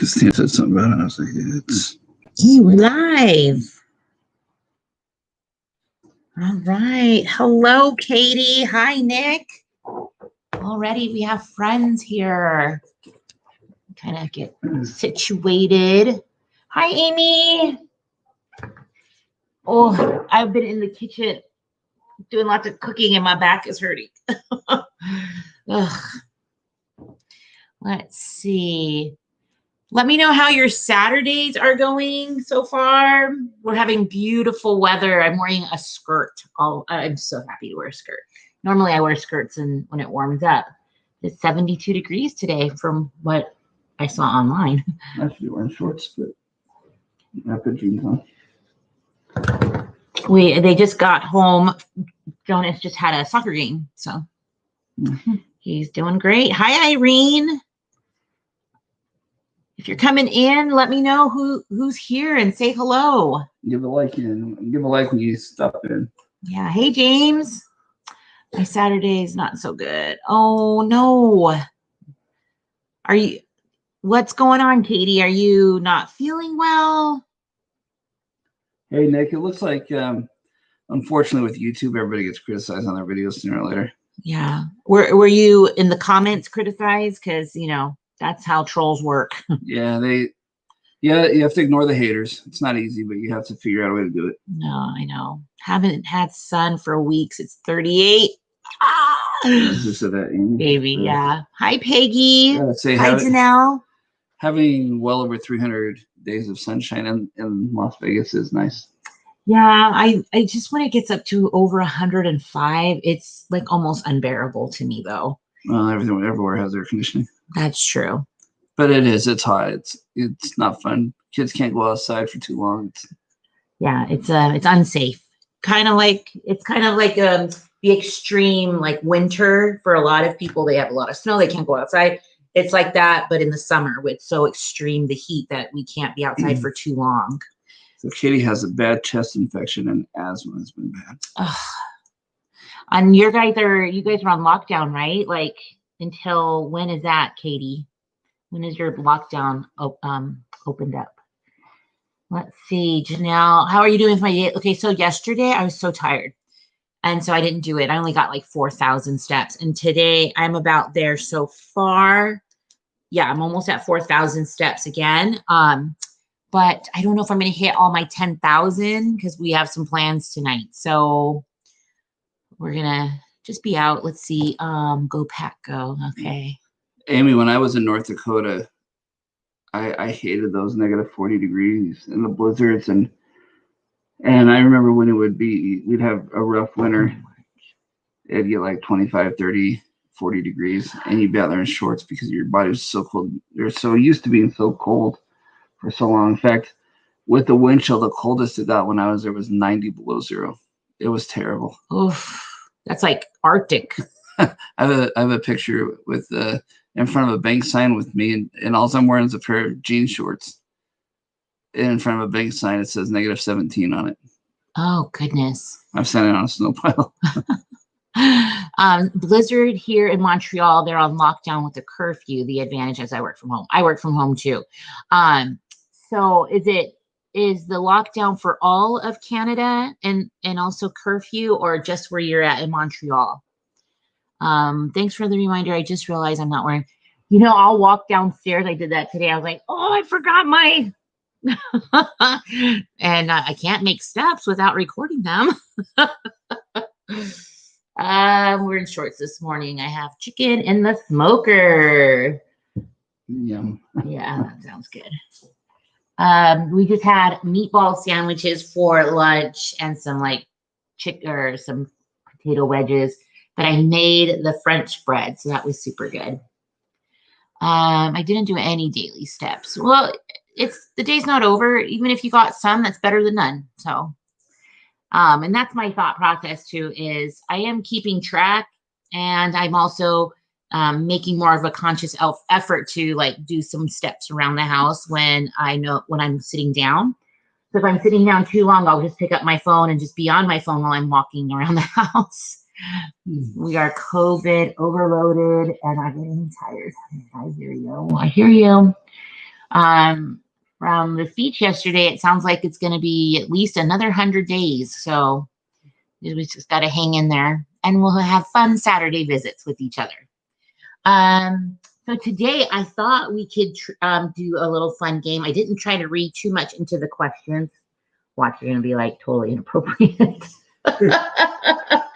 Christine said something about it. I was like, it's. Hey, we're live. All right. Hello, Katie. Hi, Nick. Already we have friends here. Kind of get situated. Hi, Amy. Oh, I've been in the kitchen doing lots of cooking and my back is hurting. Ugh. Let's see. Let me know how your Saturdays are going so far. We're having beautiful weather. I'm wearing a skirt. I'm so happy to wear a skirt. Normally I wear skirts when it warms up. It's 72 degrees today from what I saw online. I should be wearing shorts, but I put jeans on. They just got home. Jonas just had a soccer game, so he's doing great. Hi, Irene. If you're coming in, let me know who's here and say hello. Give a like when you stop in. Yeah. Hey, James. My Saturday is not so good. Oh no. What's going on, Katie? Are you not feeling well? Hey, Nick. It looks like, unfortunately, with YouTube, everybody gets criticized on their videos sooner or later. Yeah. Were you in the comments criticized? Because that's how trolls work. Yeah, you have to ignore the haters. It's not easy, but you have to figure out a way to do it. No, I know. Haven't had sun for weeks. It's 38. Who said that, Amy? Baby, yeah. Hi, Peggy. Hi, Janelle. Having well over 300 days of sunshine in Las Vegas is nice. Yeah, I just when it gets up to over 105, it's like almost unbearable to me, though. Well, everywhere has air conditioning. That's true. But it's hot. It's not fun. Kids can't go outside for too long. It's unsafe. It's kind of like the extreme like winter for a lot of people. They have a lot of snow. They can't go outside. It's like that, but in the summer, with so extreme the heat that we can't be outside for too long. So Katie has a bad chest infection and asthma has been bad. Ugh. And you guys are on lockdown, right? Like until when is that, Katie? When is your lockdown opened up? Let's see, Janelle, how are you doing with my day? Okay, so yesterday I was so tired. And so I didn't do it. I only got like 4,000 steps. And today I'm about there so far. Yeah, I'm almost at 4,000 steps again. But I don't know if I'm going to hit all my 10,000 because we have some plans tonight. So we're going to just be out. Let's see. Go Pack Go. Okay. Amy, when I was in North Dakota, I hated those -40 degrees and the blizzards. And I remember when we'd have a rough winter. It'd get like 25, 30, 40 degrees. And you'd be out there in shorts because your body was so cold. You're so used to being so cold for so long. In fact, with the wind chill, the coldest it got when I was there was 90 below zero. It was terrible. Oof, that's like Arctic. I have a picture with in front of a bank sign with me, and all I'm wearing is a pair of jean shorts. And in front of a bank sign, it says -17 on it. Oh, goodness. I'm standing on a snow pile. Blizzard here in Montreal, they're on lockdown with a curfew. The advantage is I work from home. I work from home too. So is the lockdown for all of Canada and also curfew, or just where you're at in Montreal? Thanks for the reminder. I just realized I'm not wearing, I'll walk downstairs. I did that today. I was like, oh, I forgot my, and I can't make steps without recording them. We're in shorts this morning. I have chicken in the smoker. Yum. Yeah, that sounds good. We just had meatball sandwiches for lunch and some like some potato wedges. But I made the French bread, so that was super good. I didn't do any daily steps. Well, the day's not over. Even if you got some, that's better than none. So, and that's my thought process too, is I am keeping track, and I'm also making more of a conscious effort to like do some steps around the house when I'm sitting down. So if I'm sitting down too long, I'll just pick up my phone and just be on my phone while I'm walking around the house. We are COVID overloaded and I'm getting tired. I hear you. From the speech yesterday, it sounds like it's going to be at least another 100 days. So we just got to hang in there, and we'll have fun Saturday visits with each other. So today I thought we could do a little fun game. I didn't try to read too much into the questions. Watch, you're going to be like totally inappropriate.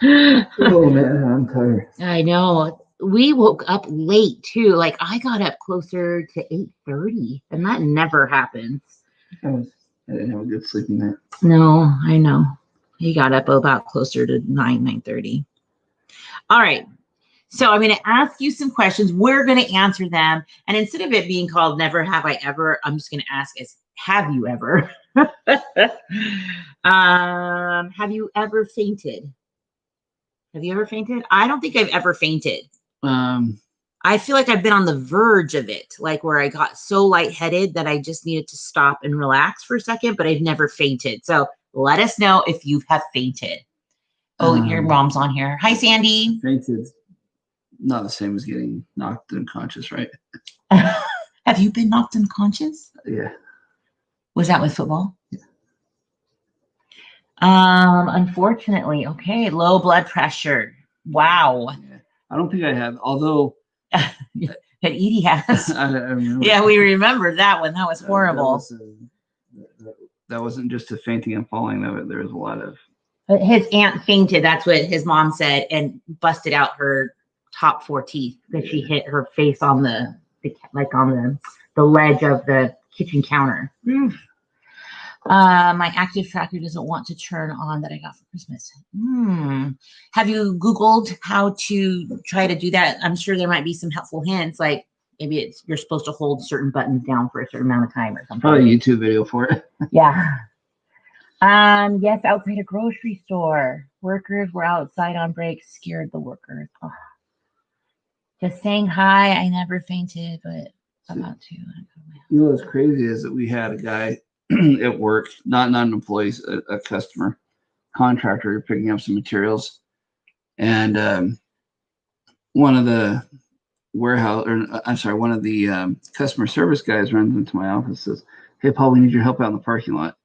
Oh man, I'm tired. I know. We woke up late too. Like I got up closer to 8:30, and that never happens. I didn't have a good sleeping night. No, I know. He got up about closer to 9:30. All right. So I'm going to ask you some questions. We're going to answer them. And instead of it being called Never Have I Ever, I'm just going to ask is, have you ever? Have you ever fainted? Have you ever fainted? I don't think I've ever fainted. I feel like I've been on the verge of it, like where I got so lightheaded that I just needed to stop and relax for a second, but I've never fainted. So let us know if you have fainted. Oh, your mom's on here. Hi, Sandy. Fainted. Not the same as getting knocked unconscious, right? Have you been knocked unconscious? Yeah. Was that with football? Yeah. Unfortunately, okay, low blood pressure. Wow. Yeah. I don't think I have, although But Edie has. I remember. Yeah, we remember that one. That was horrible. That wasn't just a fainting and falling. There was a lot of. His aunt fainted. That's what his mom said, and busted out her top 4 teeth because she hit her face on the ledge of the kitchen counter. My active tracker doesn't want to turn on that I got for Christmas. Have you Googled how to try to do that? I'm sure there might be some helpful hints, like maybe you're supposed to hold certain buttons down for a certain amount of time or something. Probably a YouTube video for it. Yeah. Yes, outside a grocery store. Workers were outside on break, scared the workers. Oh. Just saying hi. I never fainted, but about to. You know what's crazy is that we had a guy at work, not an employee, a customer, contractor picking up some materials, and one of the customer service guys runs into my office and says, "Hey, Paul, we need your help out in the parking lot."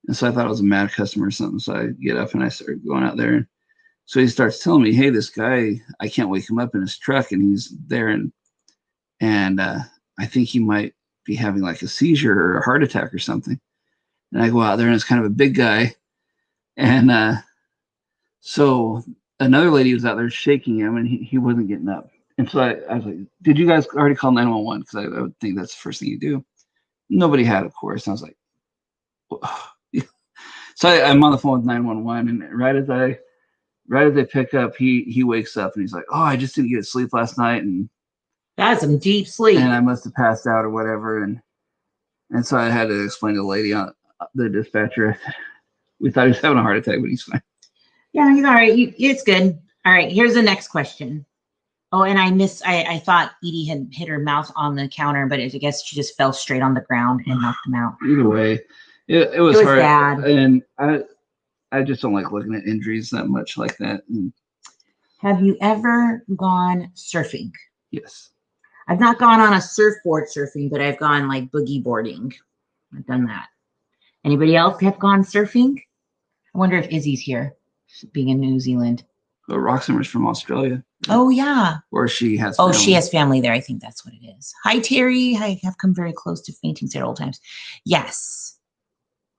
And so I thought it was a mad customer or something. So I get up and I started going out there. So he starts telling me, "Hey, this guy, I can't wake him up in his truck, and he's there, and I think he might be having like a seizure or a heart attack or something." And I go out there, and it's kind of a big guy, and so another lady was out there shaking him, and he wasn't getting up. And so I was like, "Did you guys already call 911?" Because I would think that's the first thing you do. Nobody had, of course. And I was like, so I'm on the phone with 911, and right as they pick up, he wakes up and he's like, "Oh, I just didn't get sleep last night, and that's some deep sleep, and I must have passed out or whatever." And so I had to explain to the lady on the dispatcher. We thought he was having a heart attack, but he's fine. Yeah, he's all right. It's good. All right, here's the next question. Oh, and I thought Edie had hit her mouth on the counter, but I guess she just fell straight on the ground and knocked him out. Either way, it was hard. Bad. And I just don't like looking at injuries that much like that. Have you ever gone surfing? Yes. I've not gone on a surfboard surfing, but I've gone like boogie boarding. I've done that. Anybody else have gone surfing? I wonder if Izzy's here, being in New Zealand. But Roxanne's from Australia. Oh, yeah. Or she has family. Oh, she has family there. I think that's what it is. Hi, Terry. I have come very close to fainting several times. Yes.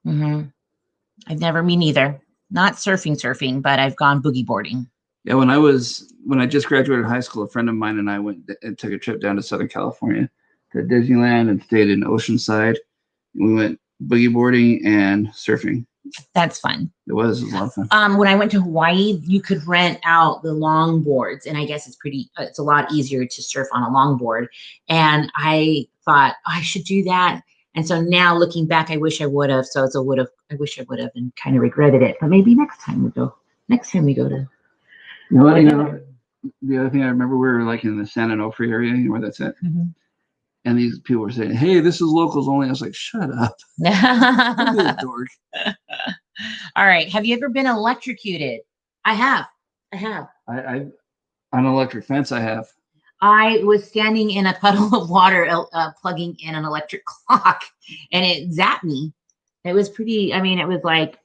I've never, me neither. Not surfing, but I've gone boogie boarding. Yeah, when I just graduated high school, a friend of mine and I went and took a trip down to Southern California to Disneyland and stayed in Oceanside. We went boogie boarding and surfing. That's fun. It was a lot of fun. When I went to Hawaii, you could rent out the long boards, and I guess it's a lot easier to surf on a longboard. And I thought I should do that. And so now looking back, I wish I would have. So I wish I would have, and kind of regretted it. But maybe next time we go to. You know, the other thing I remember, we were like in the San Onofre area, you know where that's at. And these people were saying, "Hey, this is locals only." I was like, "Shut up." Dork. All right. Have you ever been electrocuted? I have. On an electric fence, I have. I was standing in a puddle of water, plugging in an electric clock, and it zapped me. It was pretty, I mean, it was like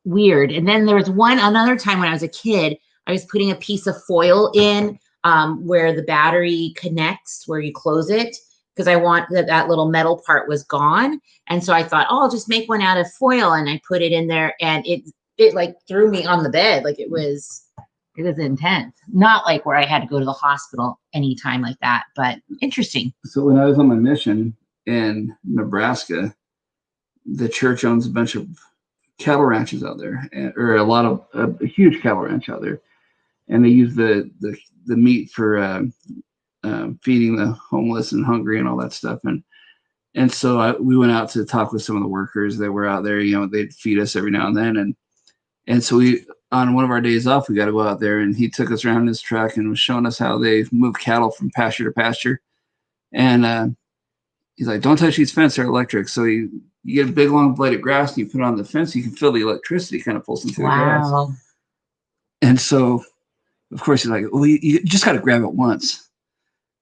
weird. And then there was another time when I was a kid, I was putting a piece of foil in where the battery connects, where you close it, because I want that little metal part was gone. And so I thought, oh, I'll just make one out of foil. And I put it in there, and it like threw me on the bed. Like it was intense. Not like where I had to go to the hospital anytime like that, but interesting. So when I was on my mission in Nebraska, the church owns a bunch of cattle ranches out there, or a huge cattle ranch out there, and they use the meat for feeding the homeless and hungry and all that stuff. And so we went out to talk with some of the workers that were out there. You know, they'd feed us every now and then, and so we, on one of our days off, we got to go out there, and he took us around in his truck and was showing us how they move cattle from pasture to pasture. And he's like, "Don't touch these fences; they're electric." So you get a big long blade of grass and you put it on the fence, you can feel the electricity kind of pulsing through the grass. And so, of course, he's like, "Well, you just got to grab it once."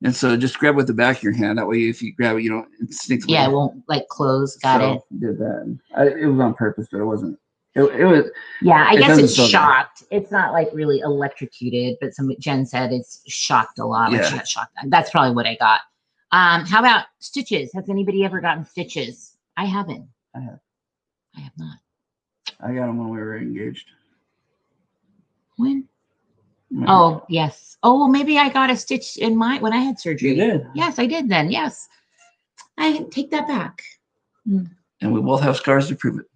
And so just grab with the back of your hand. That way, if you grab it, you don't instinctively. Yeah, it won't like close. Got it. Did that. It was on purpose, but it wasn't. It was. Yeah, I guess it's shocked. It's not like really electrocuted, but Jen said it's shocked a lot. Like she got shocked. That's probably what I got. How about stitches? Has anybody ever gotten stitches? I haven't. I have. I have not. I got them when we were engaged. When? Oh, yes. Oh, well, maybe I got a stitch when I had surgery. You did? Yes, I did then. Yes. I take that back. And we both have scars to prove it.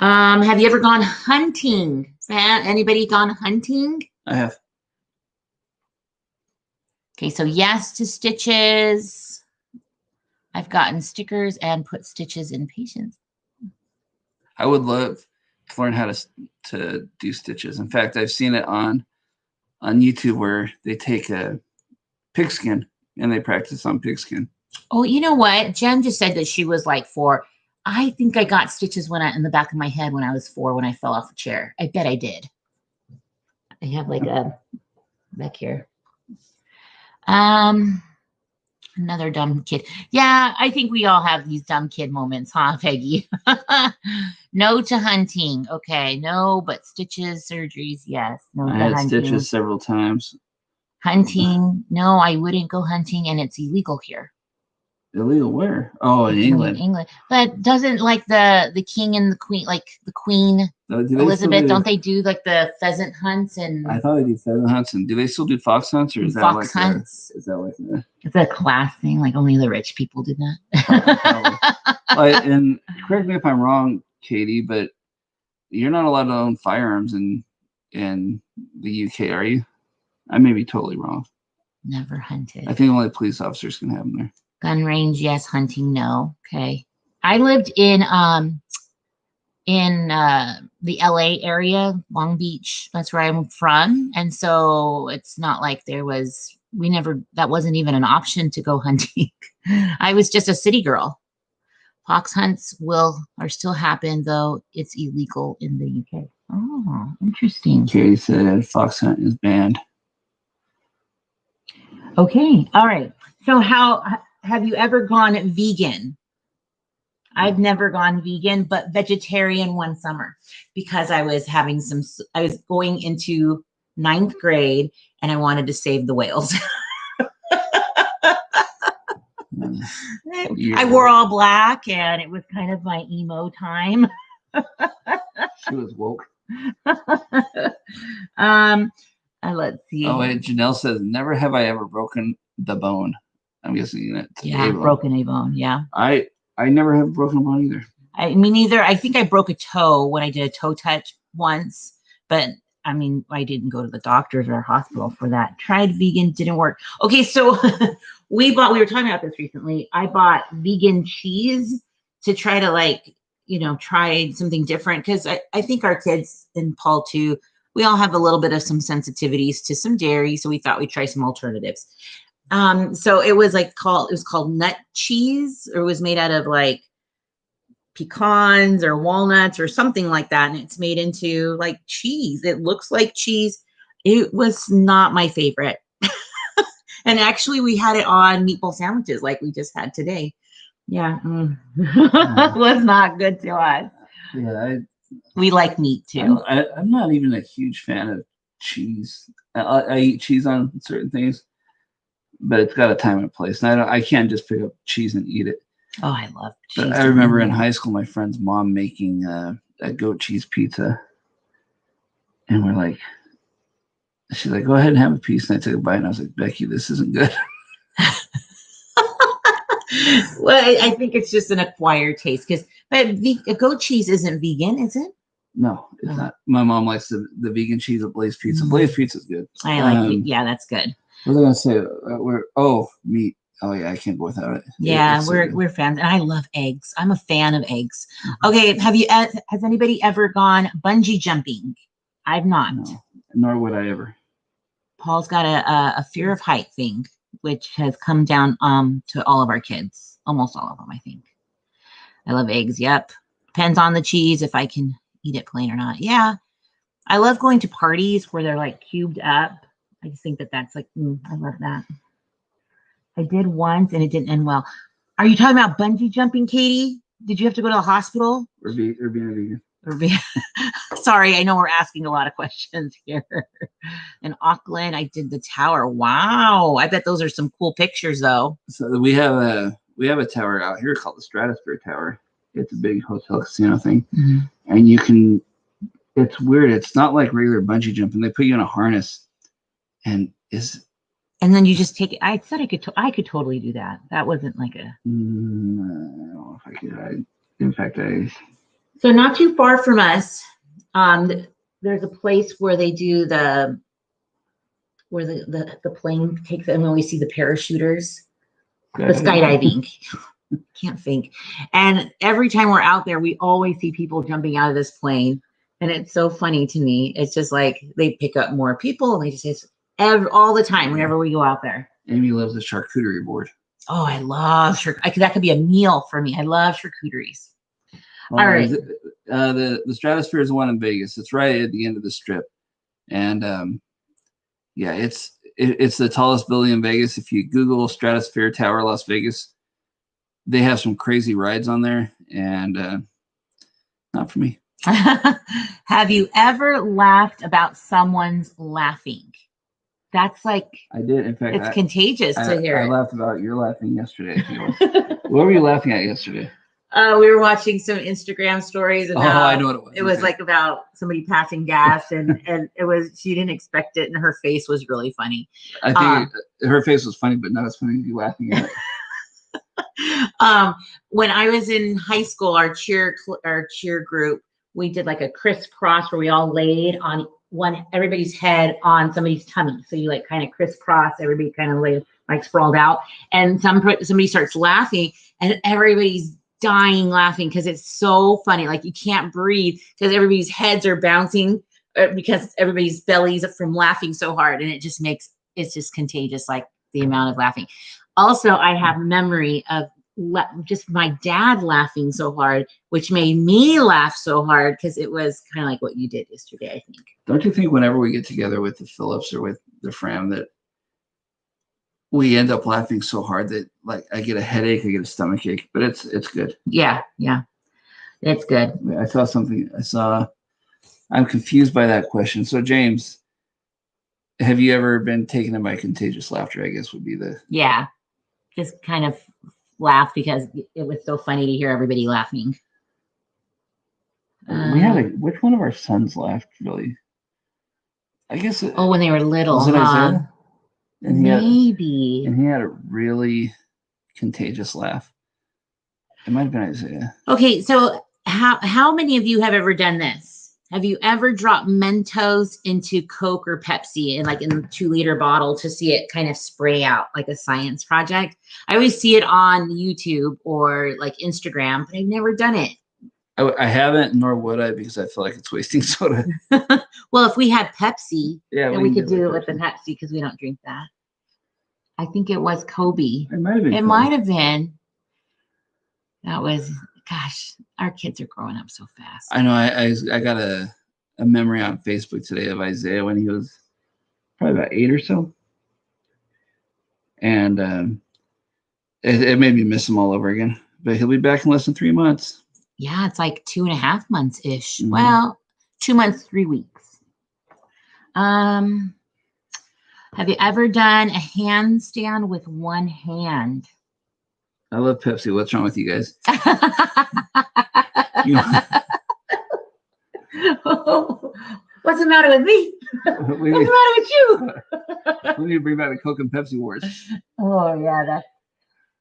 Have you ever gone hunting? Anybody gone hunting? I have. Okay, so yes to stitches. I've gotten stickers and put stitches in patients. I would love to learn how to do stitches. In fact, I've seen it on YouTube where they take a pigskin and they practice on pigskin. Oh, you know what? Jen just said that she was like 4. I think I got stitches in the back of my head when I was 4 when I fell off a chair. I bet I did. I have like a back here. Another dumb kid. Yeah, I think we all have these dumb kid moments, huh, Peggy? No to hunting. Okay, no, but stitches, surgeries, yes. No I to had hunting. stitches several times. Hunting, no, I wouldn't go hunting, and it's illegal here. Illegal where? Oh, in England. England. But doesn't like the king and the queen, like the queen Elizabeth, don't they do like the pheasant hunts? And I thought they do pheasant hunts. And do they still do fox hunts, or is that like hunts? Is that like it's a class thing? Like only the rich people did that. And correct me if I'm wrong, Katie, but you're not allowed to own firearms in the UK, are you? I may be totally wrong. Never hunted. I think only police officers can have them there. Gun range, yes. Hunting, no. Okay. I lived in the LA area, Long Beach. That's where I'm from. And so it's not like that wasn't even an option to go hunting. I was just a city girl. Fox hunts are still happen, though it's illegal in the UK. Oh, interesting. Katie said fox hunt is banned. Okay. All right. So have you ever gone vegan? I've never gone vegan, but vegetarian one summer because I was going into 9th grade and I wanted to save the whales. I wore all black and it was kind of my emo time. She was woke. Let's see. Oh, wait, Janelle says, never have I ever broken the bone. I'm guessing that. Yeah, broken a bone. Yeah. I never have broken a bone either. Me neither. I think I broke a toe when I did a toe touch once, but I mean, I didn't go to the doctors or hospital for that. Tried vegan, didn't work. Okay, so we were talking about this recently. I bought vegan cheese to try to try something different because I think our kids and Paul too, we all have a little bit of some sensitivities to some dairy, so we thought we'd try some alternatives. So it was called nut cheese, or it was made out of like pecans or walnuts or something like that. And it's made into like cheese. It looks like cheese. It was not my favorite. And actually, we had it on meatball sandwiches like we just had today. Yeah. Was not good to us. Yeah, We like meat too. I'm not even a huge fan of cheese. I eat cheese on certain things, but it's got a time and a place. And I can't just pick up cheese and eat it. Oh, I love cheese. But I remember in high school, my friend's mom making a goat cheese pizza. And we're like, she's like, go ahead and have a piece. And I took a bite and I was like, Becky, this isn't good. Well, I think it's just an acquired taste but goat cheese isn't vegan, is it? No, it's not. My mom likes the vegan cheese at Blaze Pizza. Mm. Blaze Pizza is good. I like it. Yeah, that's good. What was I gonna say? Meat. Oh yeah, I can't go without it. Yeah, we're fans, and I love eggs. I'm a fan of eggs. Okay, has anybody ever gone bungee jumping? I've not. No, nor would I ever. Paul's got a fear of height thing, which has come down to all of our kids, almost all of them, I think. I love eggs. Yep, depends on the cheese if I can eat it plain or not. Yeah, I love going to parties where they're like cubed up. I just think that's like, I love that. I did once and it didn't end well. Are you talking about bungee jumping, Katie? Did you have to go to the hospital? Or being a vegan? Sorry, I know we're asking a lot of questions here. In Auckland, I did the tower. Wow, I bet those are some cool pictures, though. So we have a tower out here called the Stratosphere Tower. It's a big hotel casino thing, and you can. It's weird. It's not like regular bungee jumping. They put you in a harness, and then you just take it. I said I could totally do that. That wasn't like a. I don't know if I could. In fact, So not too far from us, there's a place where they do where the plane takes it, and when we see the parachuters, the skydiving. Can't think. And every time we're out there, we always see people jumping out of this plane, and it's so funny to me. It's just like they pick up more people, and they just all the time whenever we go out there. Amy loves the charcuterie board. Oh, I love that could be a meal for me. I love charcuteries. All right. The Stratosphere is the one in Vegas. It's right at the end of the strip, and yeah, it's the tallest building in Vegas. If you Google Stratosphere Tower Las Vegas, they have some crazy rides on there, and not for me. Have you ever laughed about someone's laughing? That's like I did. In fact, it's contagious to hear. I laughed about your laughing yesterday. What were you laughing at yesterday? We were watching some Instagram stories, and I know what it was. It was like about somebody passing gas, and it was she didn't expect it, and her face was really funny. I think her face was funny, but not as funny as you laughing at it. When I was in high school, our cheer group, we did like a crisscross where we all laid on everybody's head on somebody's tummy. So you like kind of crisscross, everybody kind of laid like sprawled out, and somebody starts laughing, and everybody's dying laughing because it's so funny. Like you can't breathe because everybody's heads are bouncing because everybody's bellies from laughing so hard, and it's just contagious, like the amount of laughing. Also, I have memory of just my dad laughing so hard, which made me laugh so hard because it was kind of like what you did yesterday, I think. Don't you think whenever we get together with the Phillips or with the Fram that we end up laughing so hard that like I get a headache, I get a stomach ache, but it's good. Yeah, it's good. I'm confused by that question. So James, have you ever been taken in by contagious laughter? I guess would be yeah, just kind of laugh because it was so funny to hear everybody laughing. We had which one of our sons laughed really? I guess when they were little, was it Isaiah? And maybe. He had a really contagious laugh. It might have been Isaiah. Okay, so how many of you have ever done this? Have you ever dropped Mentos into Coke or Pepsi in a 2-liter bottle to see it kind of spray out like a science project? I always see it on YouTube or like Instagram, but I've never done it. I haven't, nor would I, because I feel like it's wasting soda. Well, if we had Pepsi, then we could do it with the Pepsi because we don't drink that. I think it was Kobe. It might have been. It might have been. That was, gosh, our kids are growing up so fast. I know. I got a memory on Facebook today of Isaiah when he was probably about 8 or so. And it made me miss him all over again. But he'll be back in less than 3 months. Yeah, it's like 2.5 months ish. Mhm. Well, 2 months, 3 weeks. Have you ever done a handstand with one hand? I love Pepsi. What's wrong with you guys? You know, What's the matter with me? What's the matter with you? we need to bring back the Coke and Pepsi wars. Oh yeah,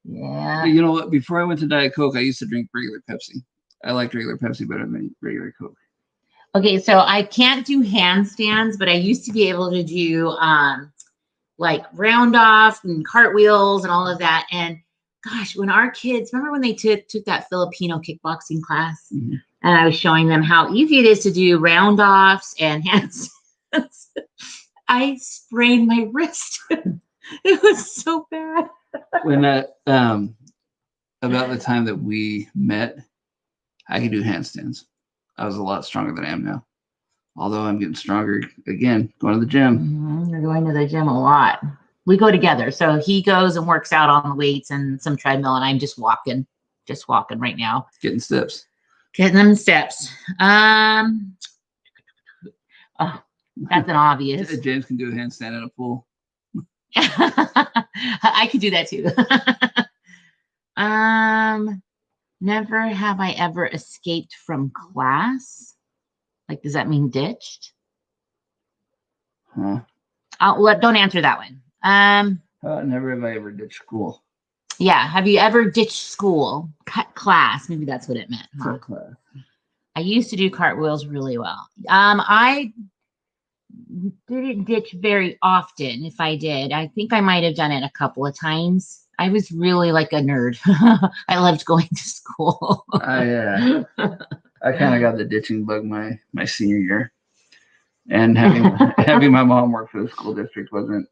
yeah. You know what? Before I went to Diet Coke, I used to drink regular Pepsi. I liked regular Pepsi better than regular Coke. Okay, so I can't do handstands, but I used to be able to do like round off and cartwheels and all of that. And gosh, when our kids, remember when they took that Filipino kickboxing class? Mm-hmm. And I was showing them how easy it is to do round offs and handstands. I sprained my wrist. It was so bad. When about the time that we met, I could do handstands. I was a lot stronger than I am now. Although I'm getting stronger again, going to the gym. Mm-hmm. You're going to the gym a lot. We go together. So he goes and works out on the weights and some treadmill, and I'm just walking right now. Getting steps. Getting them steps. Oh, that's an obvious. James can do a handstand in a pool. I could do that too. Never have I ever escaped from class. Like, does that mean ditched? Huh? Don't answer that one. Never have I ever ditched school. Yeah. Have you ever ditched school? Cut class. Maybe that's what it meant. Huh? Cut class. I used to do cartwheels really well. I didn't ditch very often. If I did, I think I might have done it a couple of times. I was really like a nerd. I loved going to school. I kind of got the ditching bug my senior year, and having my mom work for the school district wasn't.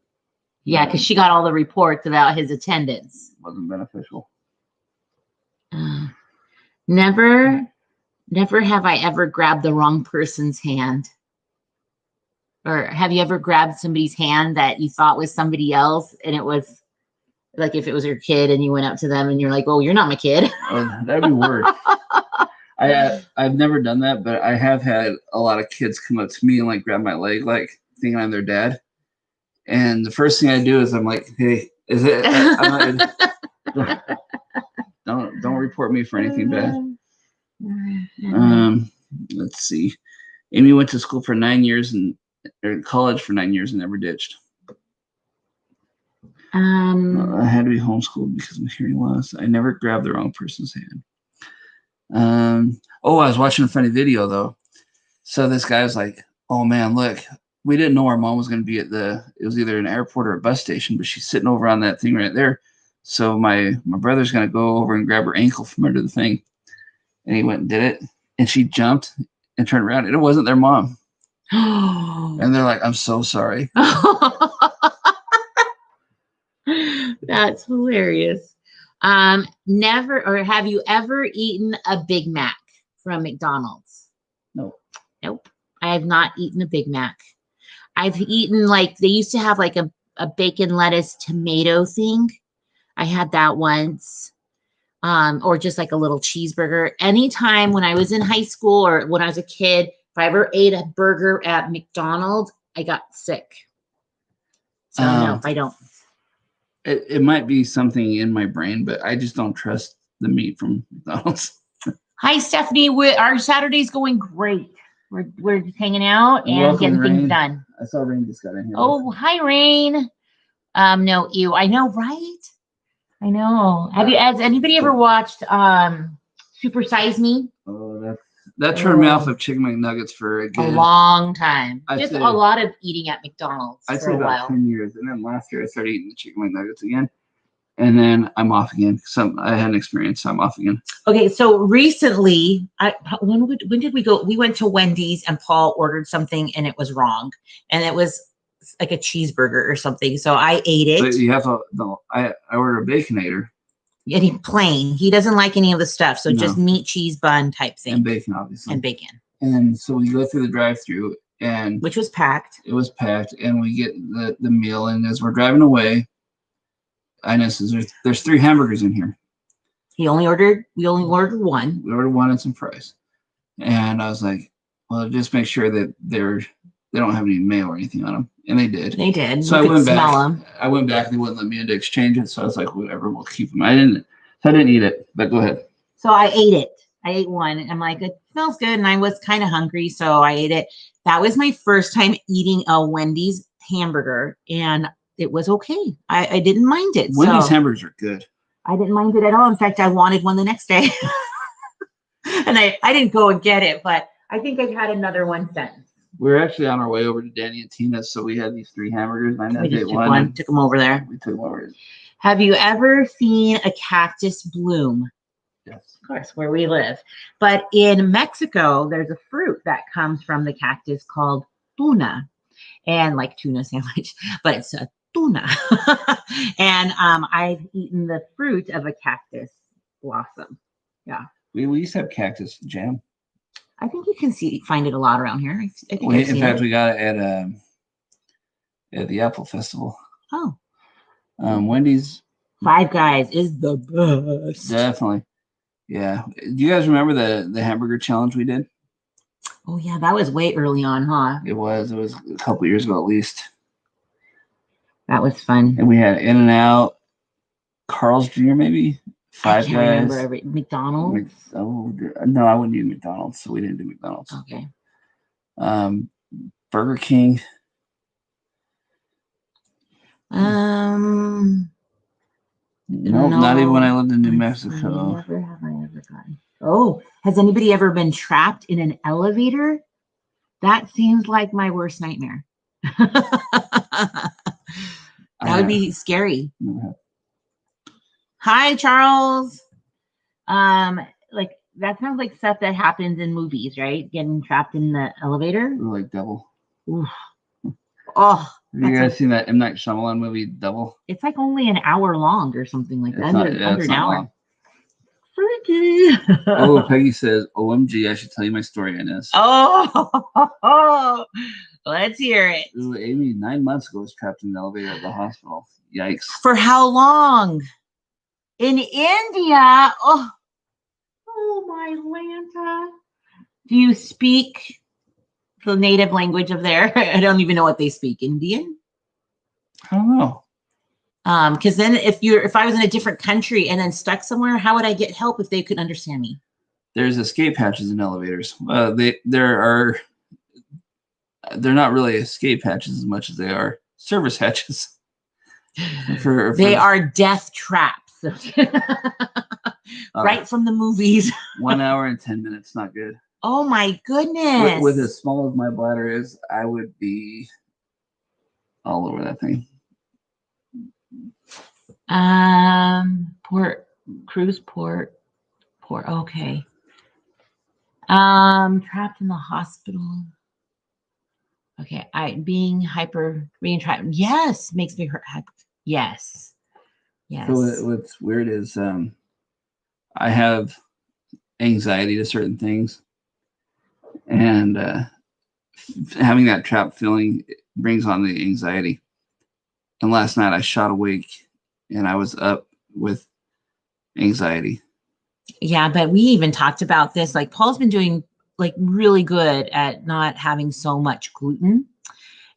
Yeah, because she got all the reports about his attendance. Wasn't beneficial. Never have I ever grabbed the wrong person's hand. Or have you ever grabbed somebody's hand that you thought was somebody else, and it was like if it was your kid and you went up to them and you're like, "Oh, you're not my kid." Oh, that'd be worse. I've never done that, but I have had a lot of kids come up to me and like grab my leg, like thinking I'm their dad. And the first thing I do is I'm like, "Hey, is it? Don't report me for anything bad." Let's see. Amy went to school for 9 years or college for 9 years and never ditched. I had to be homeschooled because of my hearing loss. I never grabbed the wrong person's hand. I was watching a funny video though. So this guy was like, "Oh man, look, we didn't know our mom was going to be it was either an airport or a bus station, but she's sitting over on that thing right there. So my brother's going to go over and grab her ankle from under the thing." And he went and did it, and she jumped and turned around, and it wasn't their mom. And they're like, "I'm so sorry." That's hilarious. Never, or have you ever eaten a Big Mac from McDonald's? No. Nope. I have not eaten a Big Mac. I've eaten like they used to have like a bacon, lettuce, tomato thing. I had that once. Or just like a little cheeseburger. Anytime when I was in high school or when I was a kid, if I ever ate a burger at McDonald's, I got sick. So no, I don't. It might be something in my brain, but I just don't trust the meat from McDonald's. Hi, Stephanie. Our Saturday's going great. We're just hanging out and Welcome, getting Rain. things done. I saw Rain just got in here. Oh, hi, Rain. No, ew. I know, right? I know. Has anybody ever watched Super Size Me? Oh, that turned me off of chicken McNuggets for a long time. Just a lot of eating at McDonald's I'd for say a about while. 10 years. And then last year I started eating the chicken McNuggets again. And then I'm off again. I had an experience, so I'm off again. Okay, so recently, when did we go? We went to Wendy's and Paul ordered something and it was wrong. And it was like a cheeseburger or something. So I ate it. But you have to, I ordered a Baconator. And he plain. He doesn't like any of the stuff. So just meat, cheese, bun type thing. And bacon, obviously. And bacon. And so we go through the drive-thru, and which was packed. It was packed, and we get the meal. And as we're driving away, Ines says there's 3 hamburgers in here. We only ordered one. We ordered 1 and some fries. And I was like, well, just make sure that they don't have any mayo or anything on them. And they did. They did. So you I went back. Them. I went back and they wouldn't let me in to exchange it. So I was like, whatever, we'll keep them. I didn't eat it, but go ahead. So I ate it. I ate one. I'm like, it smells good. And I was kind of hungry. So I ate it. That was my first time eating a Wendy's hamburger. And it was okay. I didn't mind it. Wendy's hamburgers are good. I didn't mind it at all. In fact, I wanted one the next day. And I didn't go and get it, but I think I've had another one since. We were actually on our way over to Danny and Tina's, so we had these 3 hamburgers. And I took one. Took them over there. We took them over. Have you ever seen a cactus bloom? Yes. Of course, where we live. But in Mexico, there's a fruit that comes from the cactus called tuna. And like tuna sandwich, but it's a tuna. And I've eaten the fruit of a cactus blossom. Yeah. We used to have cactus jam. I think you can find it a lot around here. I think in fact, we got it at the Apple Festival. Oh. Wendy's. Five Guys is the best. Definitely. Yeah. Do you guys remember the hamburger challenge we did? Oh yeah, that was way early on, huh? It was a couple years ago at least. That was fun. And we had In-N-Out, Carl's Jr. maybe. Five Guys. Remember McDonald's. No, I wouldn't do McDonald's, so we didn't do McDonald's. Okay. Burger King. No, not even when I lived in New Mexico. Never have I ever gotten. Oh, has anybody ever been trapped in an elevator? That seems like my worst nightmare. That would be scary. Hi, Charles. Like that sounds like stuff that happens in movies, right? Getting trapped in the elevator. Like Devil. Oof. Oh, have you guys seen that M. Night Shyamalan movie, Devil? It's like only an hour long or something like that. Under an hour. Long. Freaky. Oh, Peggy says, OMG, I should tell you my story, Ines. Oh, let's hear it. Ooh, Amy, 9 months ago, was trapped in the elevator at the hospital. Yikes. For how long? In India? Oh my Lanta. Do you speak the native language of there? I don't even know what they speak. Indian? I don't know. Because then if I was in a different country and then stuck somewhere, how would I get help if they could understand me? There's escape hatches in elevators. They're not really escape hatches as much as they are service hatches. They are death traps. Right from the movies. 1 hour and 10 minutes, not good. Oh my goodness. With as small as my bladder is, I would be all over that thing. Port. Okay. Trapped in the hospital. Okay. Being trapped. Yes. Makes me hurt. Yes. So what's weird is, I have anxiety to certain things, and having that trap feeling brings on the anxiety. And last night I shot awake and I was up with anxiety. Yeah, but we even talked about this. Like Paul's been doing like really good at not having so much gluten.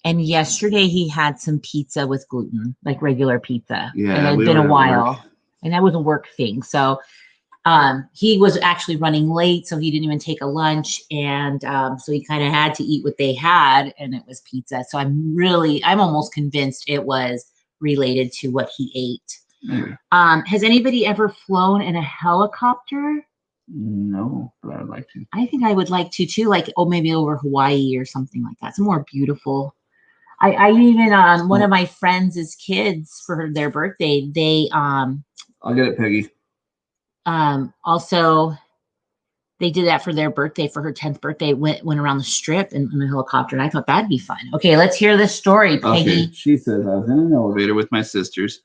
And yesterday he had some pizza with gluten, like regular pizza. Yeah, and it's been a while. And that was a work thing. So he was actually running late, so he didn't even take a lunch. And so he kind of had to eat what they had, and it was pizza. So I'm almost convinced it was related to what he ate. Mm. Has anybody ever flown in a helicopter? No, but I'd like to. I think I would like to too, like maybe over Hawaii or something like that. It's more beautiful. I even one of my friends' kids for their birthday, they I'll get it, Peggy. Also they did that for their birthday, for her 10th birthday, went around the strip in a helicopter, and I thought that'd be fun. Okay, let's hear this story, Peggy. Okay. She says, I was in an elevator with my sisters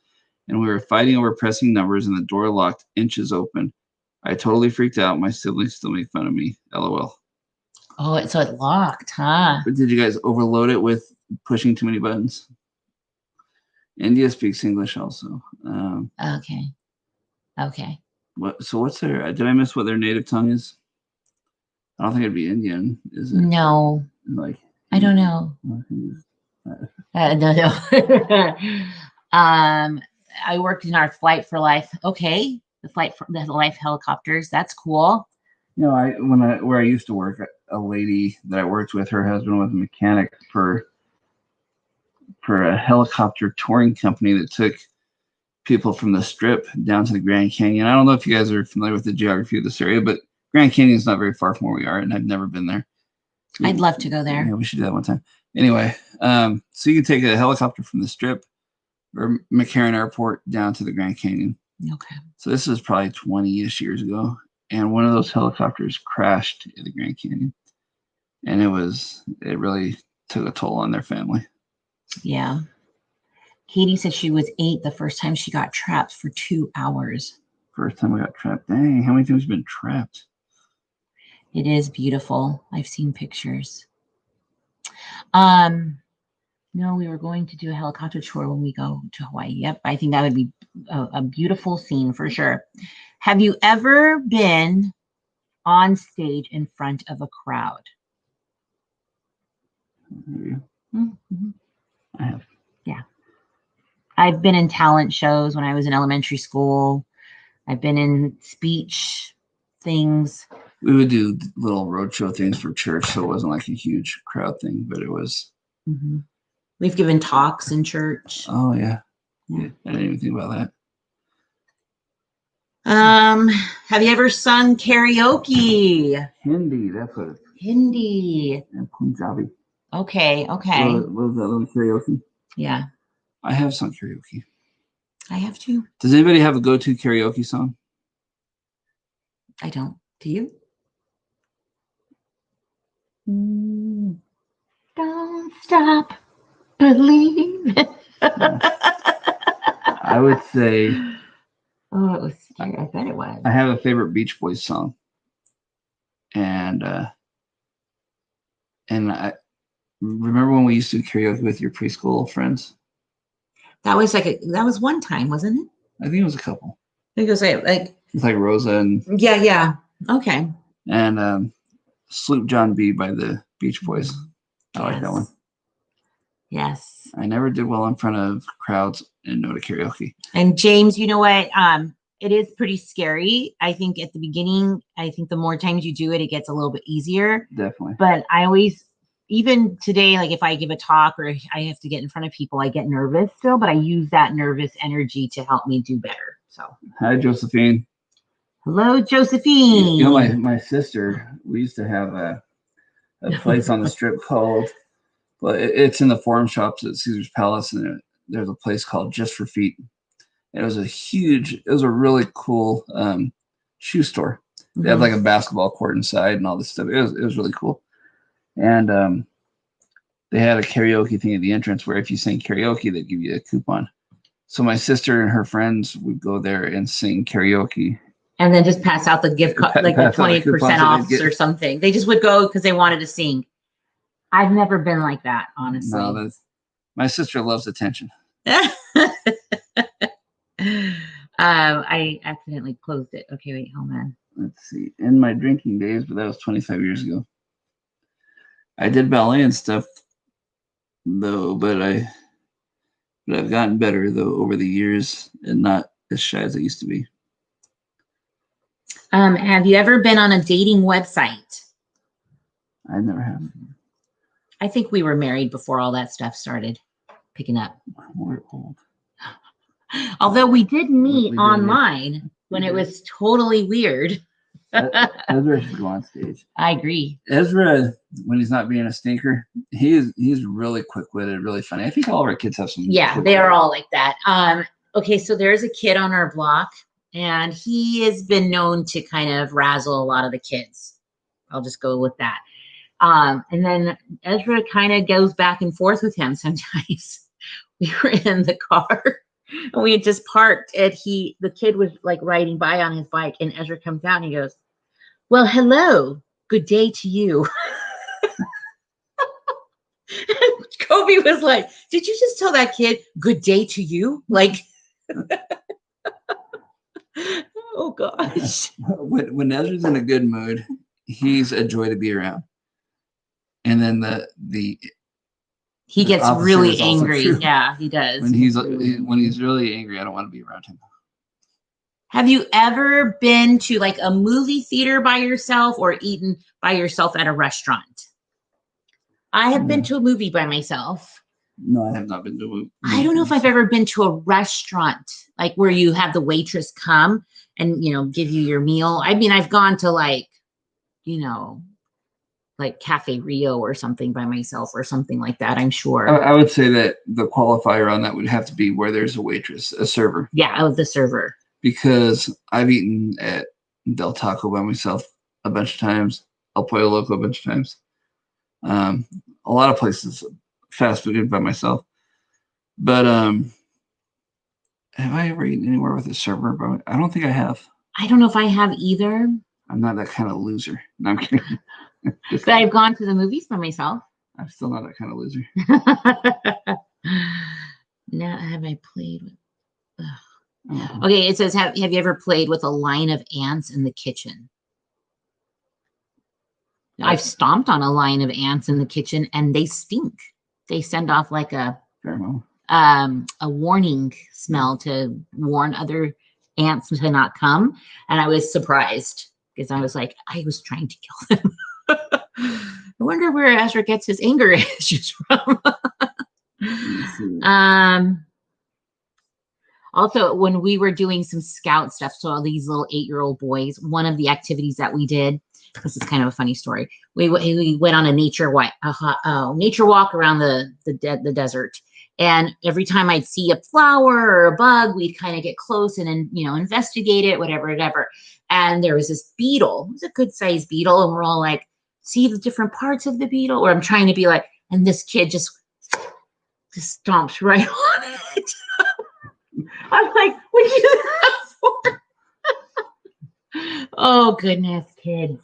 and we were fighting over pressing numbers and the door locked inches open. I totally freaked out. My siblings still make fun of me. LOL. Oh, so it locked, huh? But did you guys overload it with pushing too many buttons? India speaks English also. Okay. Okay. What's their? Did I miss what their native tongue is? I don't think it'd be Indian, is it? No, Like I don't know. No. I worked in our Flight for Life. Okay, the Life helicopters. That's cool. You know, where I used to work, a lady that I worked with, her husband was a mechanic for a helicopter touring company that took people from the Strip down to the Grand Canyon. I don't know if you guys are familiar with the geography of this area, but Grand Canyon is not very far from where we are, and I've never been there. I'd love to go there. Yeah, we should do that one time. Anyway, so you can take a helicopter from the Strip or McCarran Airport down to the Grand Canyon. Okay. So this is probably 20-ish years ago, and one of those helicopters crashed in the Grand Canyon, and it really took a toll on their family. Yeah. Katie said she was 8 the first time she got trapped for 2 hours. First time I got trapped. Dang, how many times have you been trapped? It is beautiful. I've seen pictures. No, we were going to do a helicopter tour when we go to Hawaii. Yep, I think that would be a beautiful scene for sure. Have you ever been on stage in front of a crowd? Mm-hmm. I have. Yeah. I've been in talent shows when I was in elementary school. I've been in speech things. We would do little roadshow things for church, so it wasn't like a huge crowd thing, but it was. Mm-hmm. We've given talks in church. Oh yeah. I didn't even think about that. Have you ever sung karaoke? Hindi, that's what it's. Hindi. And Punjabi. Okay. What was that little karaoke? Yeah. I have sung karaoke. I have too. Does anybody have a go-to karaoke song? I don't. Do you? Don't stop believing. I would say. Oh, it was scary. I bet it was. I have a favorite Beach Boys song, and I remember when we used to do karaoke with your preschool friends. That was one time, wasn't it? I think it was a couple. I think it was like it's like Rosa and yeah. Okay. And Sloop John B by the Beach Boys. I like that one. Yes. I never did well in front of crowds and no to karaoke. And James, you know what? It is pretty scary. I think at the beginning, the more times you do it, it gets a little bit easier. Definitely. But I always, even today, like if I give a talk or I have to get in front of people, I get nervous still, but I use that nervous energy to help me do better. So. Hi, Josephine. Hello, Josephine. You know, my sister, we used to have a place on the Strip called, well, it's in the Forum Shops at Caesar's Palace, and there's a place called Just for Feet. It was a really cool shoe store. They had like a basketball court inside and all this stuff. It was really cool. And they had a karaoke thing at the entrance where if you sang karaoke, they'd give you a coupon. So my sister and her friends would go there and sing karaoke. And then just pass out the gift card, like the 20% off or something. They just would go because they wanted to sing. I've never been like that, honestly. No, my sister loves attention. I accidentally closed it. Okay, wait, hold on. Let's see. In my drinking days, but that was 25 years ago. I did ballet and stuff, though, but I've gotten better though over the years and not as shy as I used to be. Have you ever been on a dating website? I never have. I think we were married before all that stuff started picking up. We're old. Although we did meet online when it was totally weird. Ezra should go on stage. I agree. Ezra, when he's not being a stinker, he's really quick-witted, really funny. I think all of our kids have some. Yeah, they are all like that. Okay, so there's a kid on our block, and he has been known to kind of razzle a lot of the kids. I'll just go with that. And then Ezra kind of goes back and forth with him sometimes. We were in the car and we had just parked and the kid was like riding by on his bike and Ezra comes out and he goes, "Well, hello, good day to you." Kobe was like, did you just tell that kid good day to you? Like, oh gosh. When Ezra's in a good mood, he's a joy to be around. And then he the gets opposite really is also angry. true. Yeah, he does. When he's really angry, I don't want to be around him. Have you ever been to like a movie theater by yourself or eaten by yourself at a restaurant? I have been to a movie by myself. No, I have not been to a movie. I don't know if I've ever been to a restaurant, like where you have the waitress come and, give you your meal. I mean, I've gone to like Cafe Rio or something by myself or something like that, I'm sure. I would say that the qualifier on that would have to be where there's a waitress, a server. Yeah, the server. Because I've eaten at Del Taco by myself a bunch of times. El Pollo Loco a bunch of times. A lot of places, fast food by myself. But have I ever eaten anywhere with a server? I don't think I have. I don't know if I have either. I'm not that kind of loser. No, I'm kidding. But I've gone to the movies by myself. I'm still not that kind of loser. Now, have I played with? Okay, it says, have you ever played with a line of ants in the kitchen? I've stomped on a line of ants in the kitchen, and they stink. They send off like a warning smell to warn other ants to not come. And I was surprised because I was like, I was trying to kill them. I wonder where Ezra gets his anger issues from. Also, when we were doing some scout stuff, so all these little 8-year-old boys, one of the activities that we did, this is kind of a funny story. We went on a nature walk around the desert. And every time I'd see a flower or a bug, we'd kind of get close and investigate it, whatever. And there was this beetle. It was a good sized beetle. And we're all like, see the different parts of the beetle? Or I'm trying to be like, and this kid just stomps right on it. I'm like, what did you do that for? Oh, goodness, kids.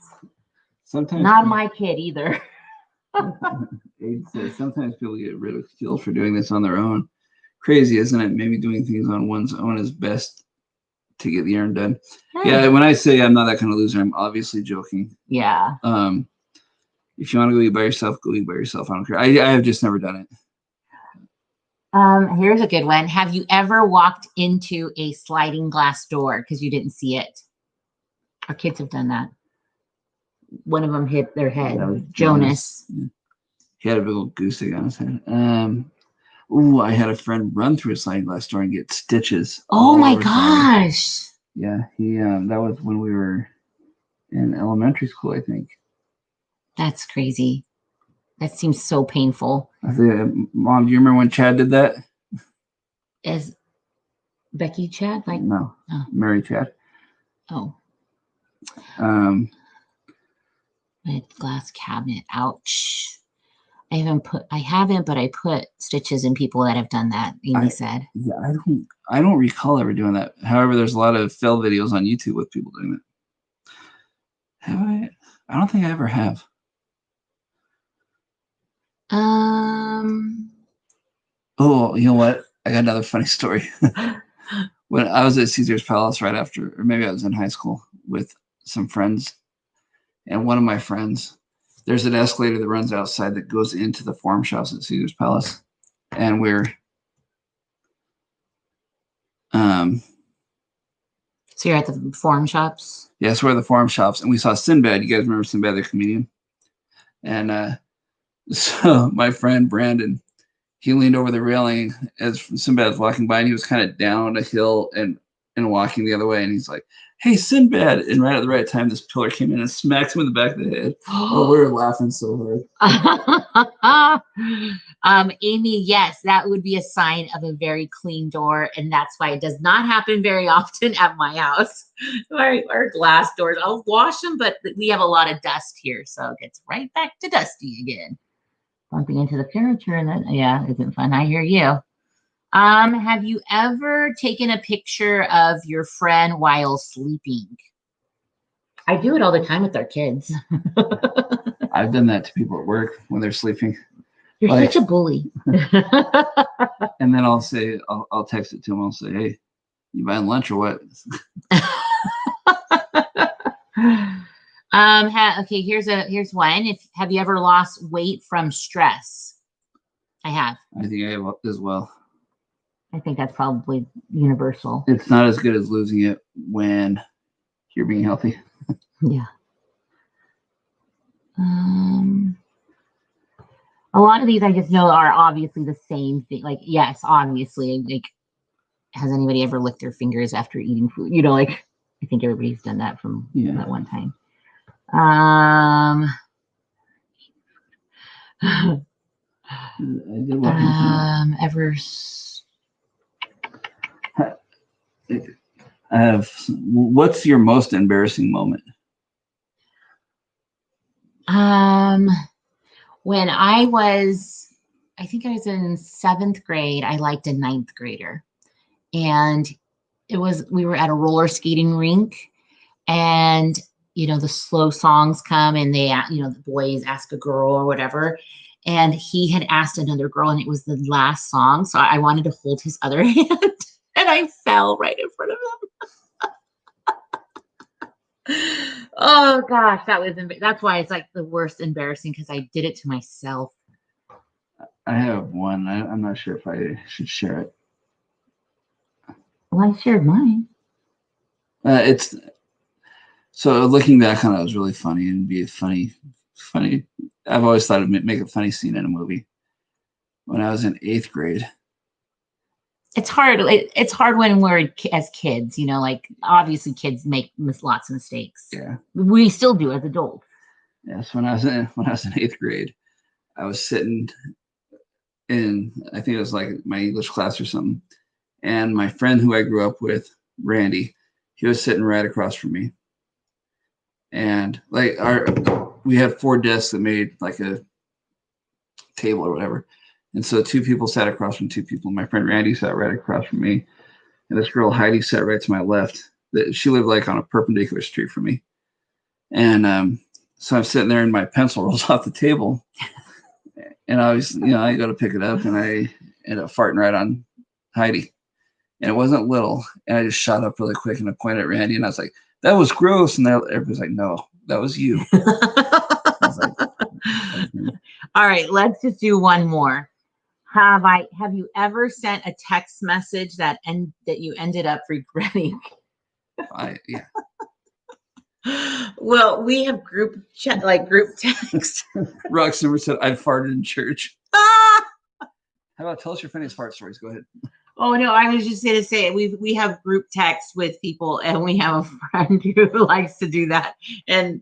Sometimes not my kid either. Sometimes people get ridiculed for doing this on their own. Crazy, isn't it? Maybe doing things on one's own is best to get the errand done. Yeah, when I say I'm not that kind of loser, I'm obviously joking. Yeah. If you want to go eat by yourself, go eat by yourself. I don't care. I have just never done it. Here's a good one. Have you ever walked into a sliding glass door because you didn't see it? Our kids have done that. One of them hit their head. That was Jonas. Yeah. He had a big old goose egg on his head. I had a friend run through a sliding glass door and get stitches. Oh my gosh. Yeah, he that was when we were in elementary school, I think. That's crazy. That seems so painful. I said, Mom, do you remember when Chad did that? Is Becky Chad? No, Mary Chad. Oh. My glass cabinet. Ouch. I haven't, but I put stitches in people that have done that. Amy said. Yeah, I don't recall ever doing that. However, there's a lot of fail videos on YouTube with people doing that. Have I? I don't think I ever have. Oh, you know what? I got another funny story. When I was at Caesar's Palace right after, or maybe I was in high school with some friends, and one of my friends, there's an escalator that runs outside that goes into the forum shops at Caesar's Palace, and we're So you're at the forum shops? Yes, we're at the forum shops, and we saw Sinbad. You guys remember Sinbad, the comedian? And so my friend Brandon, he leaned over the railing as Sinbad was walking by, and he was kind of down a hill and walking the other way, and he's like, "Hey, Sinbad!" And right at the right time, this pillar came in and smacked him in the back of the head. Oh, we were laughing so hard. Amy, yes, that would be a sign of a very clean door, and that's why it does not happen very often at my house. Our glass doors, I'll wash them, but we have a lot of dust here, so it gets right back to dusty again. Bumping into the furniture, and that, yeah, isn't fun. I hear you. Have you ever taken a picture of your friend while sleeping? I do it all the time with our kids. I've done that to people at work when they're sleeping. You're Like- such a bully. And then I'll say, I'll text it to him. I'll say, hey, you buying lunch or what? Okay, here's one. Have you ever lost weight from stress? I have. I think I have as well. I think that's probably universal. It's not as good as losing it when you're being healthy. Yeah. A lot of these I just know are obviously the same thing. Like, yes, obviously, like, has anybody ever licked their fingers after eating food? You know, like, I think everybody's done that from that one time. I have. What's your most embarrassing moment? When I think I was in 7th grade, I liked a 9th grader. And we were at a roller skating rink, and, you know, the slow songs come and they, you know, the boys ask a girl or whatever. And he had asked another girl, and it was the last song. So I wanted to hold his other hand, and I fell right in front of him. Oh gosh, that's why it's like the worst embarrassing, because I did it to myself. I have one. I'm not sure if I should share it. Well, I shared mine. It's so looking back on it, was really funny and be a funny. I've always thought it'd make a funny scene in a movie. When I was in 8th grade. It's hard. It's hard when we're as kids, you know, like, obviously kids make lots of mistakes. Yeah. We still do as adults. Yes. When I was in 8th grade, I was sitting in, I think it was like my English class or something. And my friend who I grew up with, Randy, he was sitting right across from me. And like we had 4 desks that made like a table or whatever. And so 2 people sat across from 2 people. My friend Randy sat right across from me. And this girl, Heidi, sat right to my left. She lived like on a perpendicular street from me. And so I'm sitting there and my pencil rolls off the table. And I was, you know, I go to pick it up and I end up farting right on Heidi. And it wasn't little. And I just shot up really quick and I pointed at Randy and I was like, that was gross. And everybody's like, no, that was you. I was like, all right, let's just do one more. Have you ever sent a text message that you ended up regretting? Yeah. Well, we have group text. Roxanne said, I farted in church. How about tell us your funniest fart stories? Go ahead. Oh no, I was just going to say we have group text with people, and we have a friend who likes to do that, and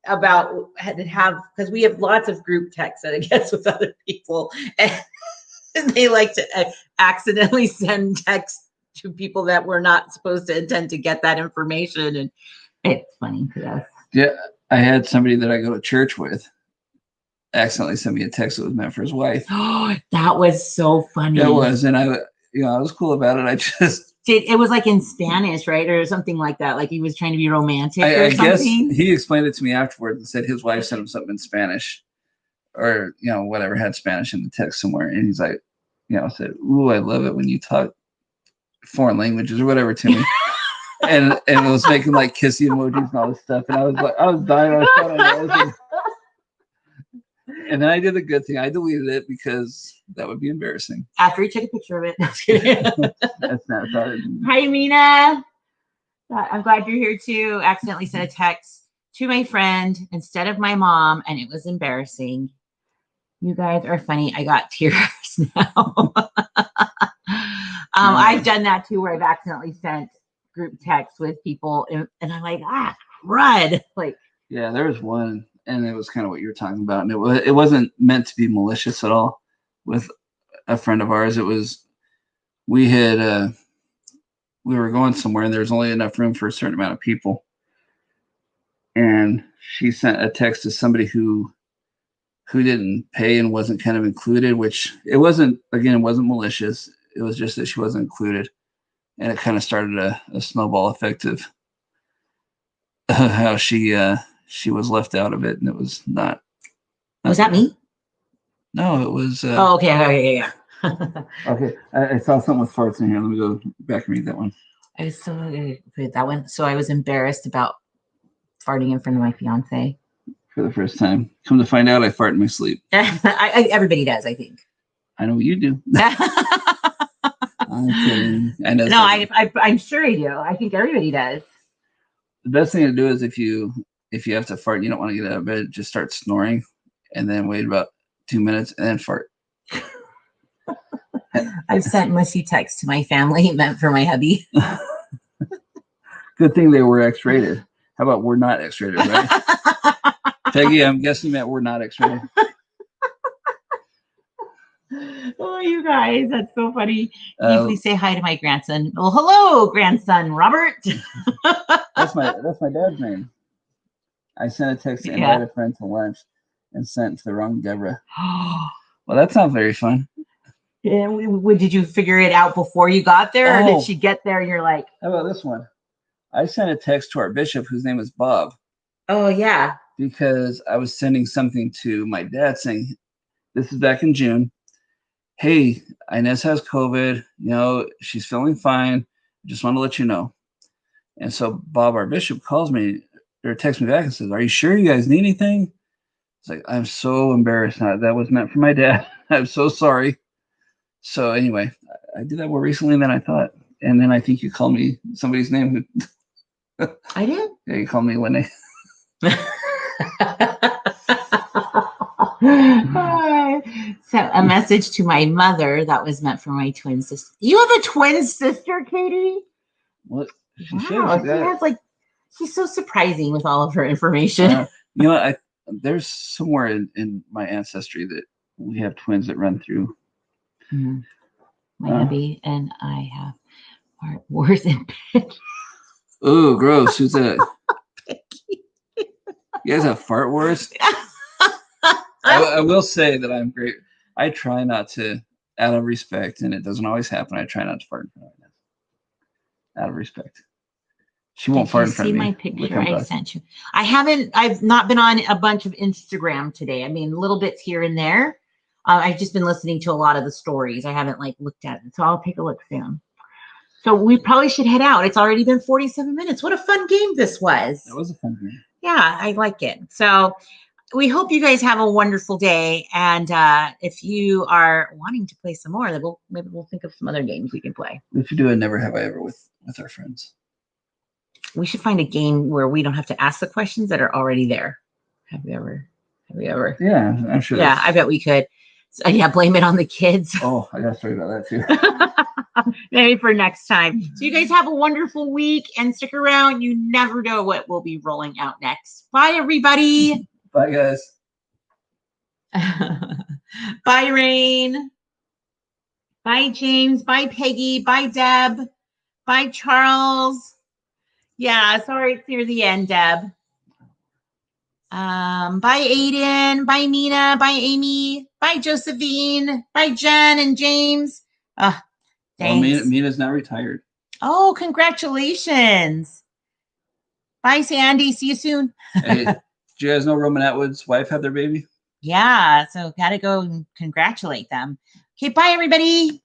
because we have lots of group texts that I guess with other people, and they like to accidentally send texts to people that were not supposed to intend to get that information, and it's funny to us. Yeah, I had somebody that I go to church with accidentally sent me a text that was meant for his wife. Oh, that was so funny. It was, and I was cool about it. It was like in Spanish, right, or something like that. Like he was trying to be romantic or I something. guess he explained it to me afterwards and said his wife sent him something in Spanish, or whatever, had Spanish in the text somewhere, and he's like, said, "Ooh, I love it when you talk foreign languages or whatever to me." and it was making like kissy emojis and all this stuff, and I was dying. And then I did a good thing. I deleted it because that would be embarrassing. After he took a picture of it. That's not sorry. Hi, Mina. I'm glad you're here too. Accidentally sent a text to my friend instead of my mom, and it was embarrassing. You guys are funny. I got tears now. I've done that too, where I've accidentally sent group texts with people, and I'm like, crud. Like, yeah, there was one. And it was kind of what you were talking about. And it wasn't meant to be malicious at all with a friend of ours. It was, we were going somewhere and there was only enough room for a certain amount of people. And she sent a text to somebody who didn't pay and wasn't kind of included, which it wasn't malicious. It was just that she wasn't included. And it kind of started a snowball effect of how she was left out of it, and it was not. Was that me? No, it was. Oh, okay. Okay. Yeah. Okay, I saw something with farts in here. Let me go back and read that one. I was so put that one. So I was embarrassed about farting in front of my fiance. For the first time. Come to find out, I fart in my sleep. Everybody does, I think. I know you do. I'm kidding. I know. No, I'm sure I do. I think everybody does. The best thing to do is if you have to fart and you don't want to get out of bed, just start snoring and then wait about 2 minutes and then fart. I've sent mushy texts to my family meant for my hubby. Good thing they were X-rated. How about we're not X-rated, right? Peggy, I'm guessing that we're not X-rated. Oh, you guys, that's so funny. Can you please say hi to my grandson? Well, hello, grandson Robert. That's my dad's name. I sent a text to invite a friend to lunch and sent to the wrong Deborah. Well, that's not very fun. Did you figure it out before you got there, or did she get there and you're like, how about this one? I sent a text to our bishop whose name is Bob. Oh, yeah. Because I was sending something to my dad saying, this is back in June. Hey, Ines has COVID. You know, she's feeling fine. Just want to let you know. And so Bob, our bishop, calls me or texts me back and says, are you sure you guys need anything? It's like, I'm so embarrassed. That was meant for my dad. I'm so sorry. So anyway, I did that more recently than I thought. And then I think you called me somebody's name. I did? Yeah, you called me when they... Sent a message to my mother that was meant for my twin sister. You have a twin sister, Katie? What? Wow, she has like, she's so surprising with all of her information. You know, there's somewhere in my ancestry that we have twins that run through. Mm-hmm. My hubby and I have fart wars in bed. Oh, gross. Who's that? You guys have fart wars? I will say that I'm great. I try not to, out of respect, and it doesn't always happen. I try not to fart in front of her. Out of respect. She won't fart in front of me. See my picture I sent you. I've not been on a bunch of Instagram today. I mean, little bits here and there. I've just been listening to a lot of the stories. I haven't like looked at it. So I'll take a look soon. So we probably should head out. It's already been 47 minutes. What a fun game this was. That was a fun game. Yeah, I like it. So we hope you guys have a wonderful day. And if you are wanting to play some more, then maybe we'll think of some other games we can play. We should do a Never Have I Ever with our friends. We should find a game where we don't have to ask the questions that are already there. Have we ever? Yeah, I'm sure. Yeah, I bet we could. So, yeah, blame it on the kids. Oh, I got a story about that too. Maybe for next time. So you guys have a wonderful week and stick around. You never know what will be rolling out next. Bye, everybody. Bye, guys. Bye, Rain. Bye, James. Bye, Peggy. Bye, Deb. Bye, Charles. Yeah, sorry it's near the end, Deb. Bye, Aiden. Bye, Mina. Bye, Amy. Bye, Josephine. Bye, Jen and James. Thanks. Well, Mina's now retired. Oh, congratulations. Bye, Sandy. See you soon. Hey, do you guys know Roman Atwood's wife had their baby? Yeah, so gotta go and congratulate them. Okay, bye, everybody.